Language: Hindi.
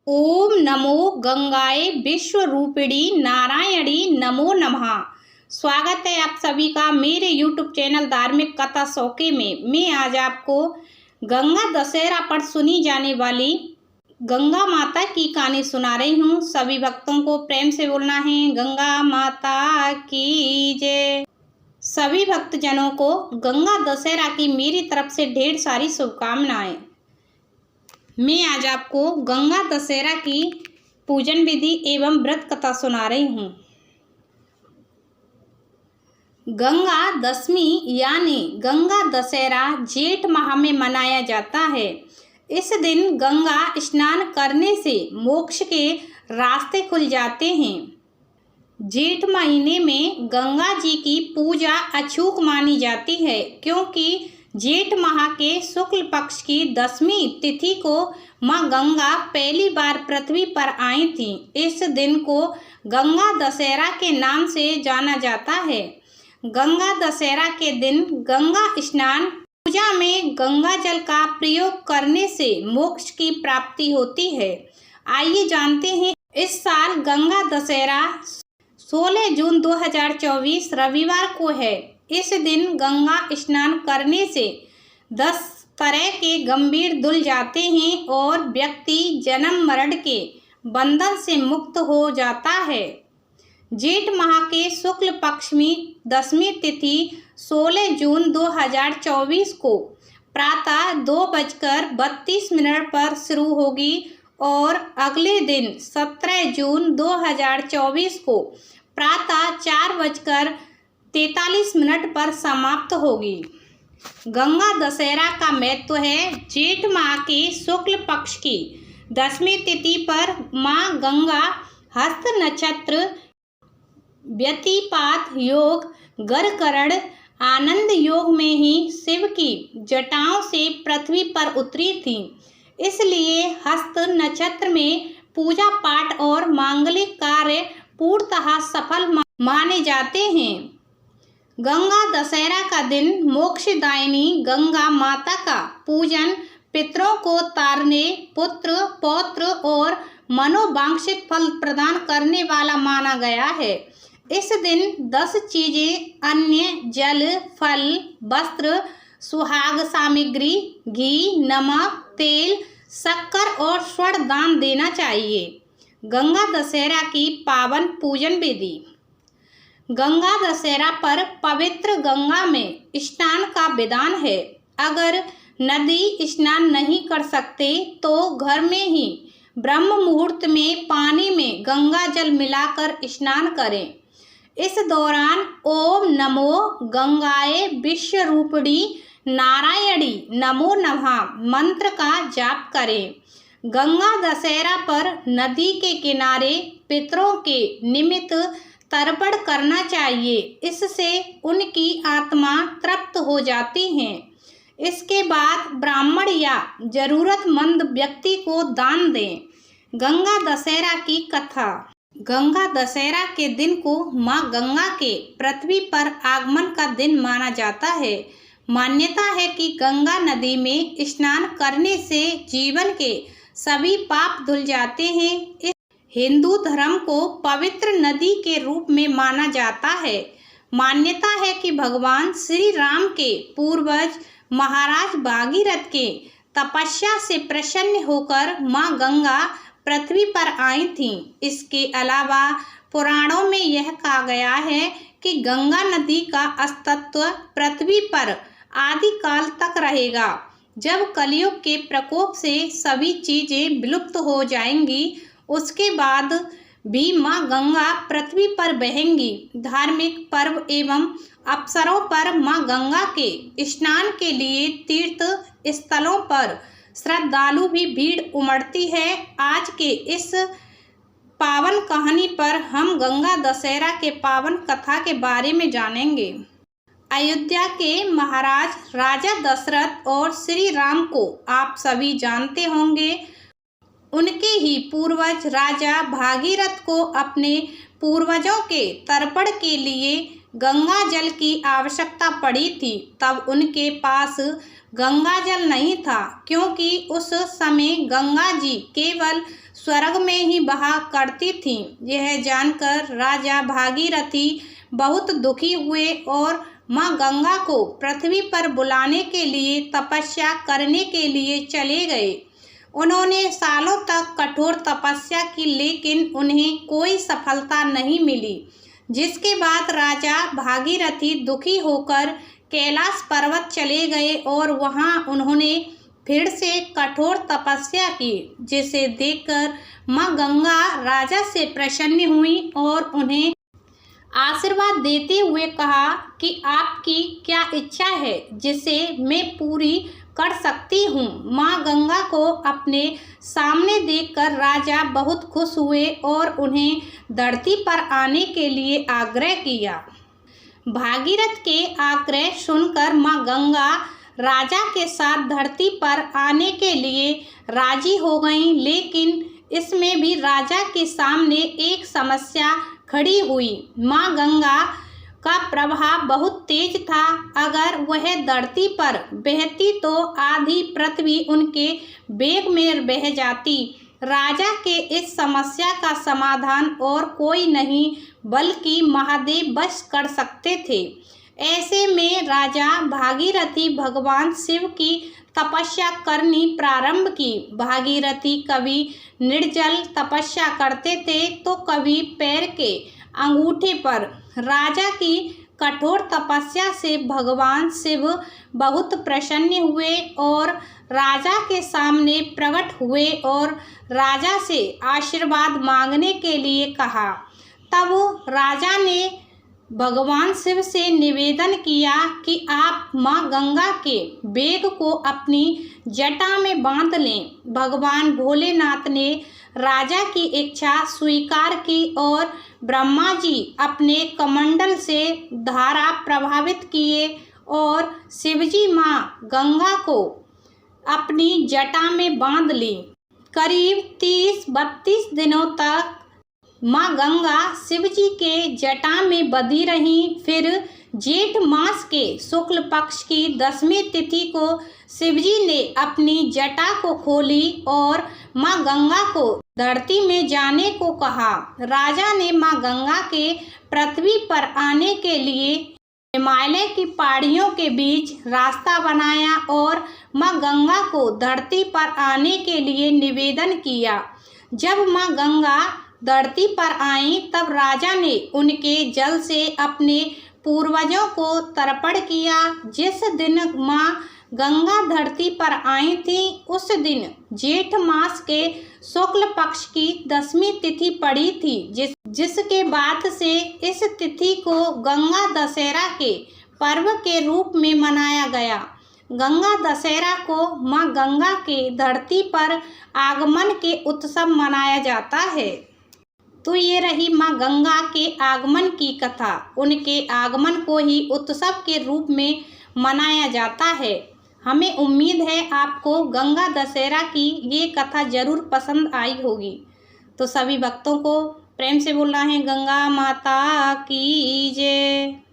ओम नमो गंगाए विश्व रूपिणी नारायणी नमो नमः। स्वागत है आप सभी का मेरे YouTube चैनल धार्मिक कथा शौके में। मैं आज आपको गंगा दशहरा पर सुनी जाने वाली गंगा माता की कहानी सुना रही हूँ। सभी भक्तों को प्रेम से बोलना है गंगा माता की जय। सभी भक्तजनों को गंगा दशहरा की मेरी तरफ से ढेर सारी शुभकामनाएं। मैं आज आपको गंगा दशहरा की पूजन विधि एवं व्रत कथा सुना रही हूँ। गंगा दशमी यानी गंगा दशहरा जेठ माह में मनाया जाता है। इस दिन गंगा स्नान करने से मोक्ष के रास्ते खुल जाते हैं। जेठ महीने में गंगा जी की पूजा अछूत मानी जाती है, क्योंकि जेठ माह के शुक्ल पक्ष की दशमी तिथि को माँ गंगा पहली बार पृथ्वी पर आई थी। इस दिन को गंगा दशहरा के नाम से जाना जाता है। गंगा दशहरा के दिन गंगा स्नान पूजा में गंगा जल का प्रयोग करने से मोक्ष की प्राप्ति होती है। आइए जानते हैं इस साल गंगा दशहरा 16 जून 2024 रविवार को है। इस दिन गंगा स्नान करने से 10 तरह के गंभीर धुल जाते हैं और व्यक्ति जन्म मरण के बंधन से मुक्त हो जाता है। जेठ माह के शुक्ल पक्ष में दशमी तिथि 16 जून 2024 को प्रातः 2:32 पर शुरू होगी और अगले दिन 17 जून 2024 को प्रातः 4:43 पर समाप्त होगी। गंगा दशहरा का महत्व है। जेठ माह के शुक्ल पक्ष की दशमी तिथि पर माँ गंगा हस्त नक्षत्र व्यतिपात योग गरकरण आनंद योग में ही शिव की जटाओं से पृथ्वी पर उतरी थी। इसलिए हस्त नक्षत्र में पूजा पाठ और मांगलिक कार्य पूर्णतः सफल माने जाते हैं। गंगा दशहरा का दिन मोक्षदायिनी गंगा माता का पूजन, पितरों को तारने, पुत्र पौत्र और मनोवांछित फल प्रदान करने वाला माना गया है। इस दिन 10 चीजें अन्य जल, फल, वस्त्र, सुहाग सामग्री, घी, नमक, तेल, शक्कर और स्वर्ण दान देना चाहिए। गंगा दशहरा की पावन पूजन विधि। गंगा दशहरा पर पवित्र गंगा में स्नान का विधान है। अगर नदी स्नान नहीं कर सकते तो घर में ही ब्रह्म मुहूर्त में पानी में गंगा जल मिलाकर स्नान करें। इस दौरान ओम नमो गंगाए विश्व रूपिणी नारायणी नमो नमः मंत्र का जाप करें। गंगा दशहरा पर नदी के किनारे पितरों के निमित्त तर्पण करना चाहिए। इससे उनकी आत्मा तृप्त हो जाती है। इसके बाद ब्राह्मण या जरूरतमंद व्यक्ति को दान दें। गंगा दशहरा की कथा। गंगा दशहरा के दिन को माँ गंगा के पृथ्वी पर आगमन का दिन माना जाता है। मान्यता है कि गंगा नदी में स्नान करने से जीवन के सभी पाप धुल जाते हैं। इस हिंदू धर्म को पवित्र नदी के रूप में माना जाता है। मान्यता है कि भगवान श्री राम के पूर्वज महाराज भागीरथ के तपस्या से प्रसन्न होकर माँ गंगा पृथ्वी पर आई थीं। इसके अलावा पुराणों में यह कहा गया है कि गंगा नदी का अस्तित्व पृथ्वी पर आदि काल तक रहेगा। जब कलयुग के प्रकोप से सभी चीजें विलुप्त हो जाएंगी, उसके बाद भी माँ गंगा पृथ्वी पर बहेंगी। धार्मिक पर्व एवं अवसरों पर माँ गंगा के स्नान के लिए तीर्थ स्थलों पर श्रद्धालु भी भीड़ उमड़ती है। आज के इस पावन कहानी पर हम गंगा दशहरा के पावन कथा के बारे में जानेंगे। अयोध्या के महाराज राजा दशरथ और श्री राम को आप सभी जानते होंगे। उनके ही पूर्वज राजा भागीरथ को अपने पूर्वजों के तर्पण के लिए गंगा जल की आवश्यकता पड़ी थी, तब उनके पास गंगा जल नहीं था, क्योंकि उस समय गंगा जी केवल स्वर्ग में ही बहा करती थीं। यह जानकर राजा भागीरथी बहुत दुखी हुए और माँ गंगा को पृथ्वी पर बुलाने के लिए तपस्या करने के लिए चले गए। उन्होंने सालों तक कठोर तपस्या की, लेकिन उन्हें कोई सफलता नहीं मिली, जिसके बाद राजा भागीरथी दुखी होकर कैलाश पर्वत चले गए और वहां उन्होंने फिर से कठोर तपस्या की, जिसे देखकर माँ गंगा राजा से प्रसन्न हुई और उन्हें आशीर्वाद देते हुए कहा कि आपकी क्या इच्छा है जिसे मैं पूरी कर सकती हूँ। माँ गंगा को अपने सामने देखकर राजा बहुत खुश हुए और उन्हें धरती पर आने के लिए आग्रह किया। भागीरथ के आग्रह सुनकर माँ गंगा राजा के साथ धरती पर आने के लिए राजी हो गईं, लेकिन इसमें भी राजा के सामने एक समस्या खड़ी हुई। माँ गंगा का प्रवाह बहुत तेज था, अगर वह धरती पर बहती तो आधी पृथ्वी उनके वेग में बह जाती। राजा के इस समस्या का समाधान और कोई नहीं बल्कि महादेव बस कर सकते थे। ऐसे में राजा भागीरथी भगवान शिव की तपस्या करनी प्रारंभ की। भागीरथी कभी निर्जल तपस्या करते थे तो कभी पैर के अंगूठे पर। राजा की कठोर तपस्या से भगवान शिव बहुत प्रसन्न हुए और राजा के सामने प्रकट हुए और राजा से आशीर्वाद मांगने के लिए कहा। तब राजा ने भगवान शिव से निवेदन किया कि आप माँ गंगा के बेग को अपनी जटा में बांध लें। भगवान भोलेनाथ ने राजा की इच्छा स्वीकार की और ब्रह्मा जी अपने कमंडल से धारा प्रभावित किए और शिवजी माँ गंगा को अपनी जटा में बांध ली। करीब 30-32 दिनों तक माँ गंगा शिवजी के जटा में बंधी रहीं। फिर जेठ मास के शुक्ल पक्ष की 10वीं तिथि को शिवजी ने अपनी जटा को खोली और माँ गंगा को धरती में जाने को कहा। राजा ने माँ गंगा के पृथ्वी पर आने के लिए हिमालय की पहाड़ियों के बीच रास्ता बनाया और माँ गंगा को धरती पर आने के लिए निवेदन किया। जब माँ गंगा धरती पर आई तब राजा ने उनके जल से अपने पूर्वजों को तर्पण किया। जिस दिन माँ गंगा धरती पर आई थी उस दिन जेठ मास के शुक्ल पक्ष की 10वीं तिथि पड़ी थी, जिसके बाद से इस तिथि को गंगा दशहरा के पर्व के रूप में मनाया गया। गंगा दशहरा को माँ गंगा के धरती पर आगमन के उत्सव मनाया जाता है। तो ये रही माँ गंगा के आगमन की कथा। उनके आगमन को ही उत्सव के रूप में मनाया जाता है। हमें उम्मीद है आपको गंगा दशहरा की ये कथा जरूर पसंद आई होगी। तो सभी भक्तों को प्रेम से बोलना है गंगा माता की जय।